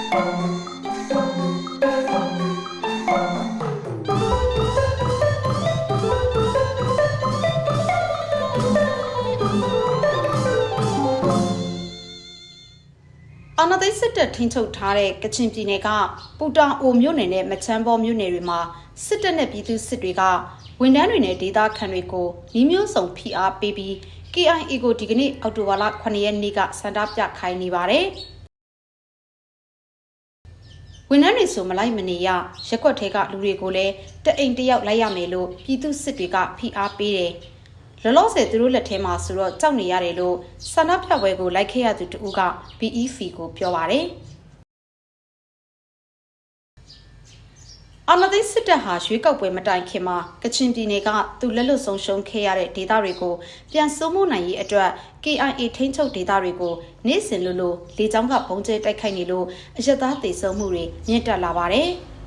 အာဏာသိမ်းစစ်တပ်ထိန်းချုပ်ထားတဲ့ကချင်ပြည်နယ်ကပူတာအိုမြို့နယ်နဲ့မချမ်းဘောမြို့နယ်တွေမှာစစ်တပ်နဲ့ပြည်သူစစ်တွေကဝန်ထမ်းတွေနဲ့ဒေသခံတွေကိုညီမျိုးစုံဖိအားပေးပြီး KIA ကိုဒီကနေ့အောက်တိုဘာလ9ရက်နေ့ကစန္ဒပြခိုင်းနေပါတယ်။ဝန်ထမ်းတွေဆိုမလိုက်မနေရရက်ွက်ထဲကလူတွေကိုလည်းတအိမ်တယောက်လိုက်ရမယ်လို့ပြည်သူစစ်တွေကဖိအားပေးတယ်။လောလောဆယ်သူတို့လက်ထဲမှာဆိုတော့ကြောက်နေရတယ်လို့ဆန္ဒပြပွဲကိုလိုက်ခဲ့ရသူတူက BEF ကိုပြောပါတယ်။အာဏာသိမ်းစစ်တပ်ဟာရွေးကောက်ပွဲမတိုင်ခင်မှာကချင်ပြည်နယ်ကသူလက်လွတ်ဆုံးရှုံးခဲ့ရတဲ့ဒေသတွေကိုပြန်စိုးမိုးနိုင်ရေးအတွက် KIA ထိန်းချုပ်ဒေသတွေကိုနေ့စဉ်လိုလေကြောင်းကပုံကျဲတိုက်ခိုက်နေလို့အရက်သားသေဆုံးမှုတွေမြင့်တက်လာပါတယ်။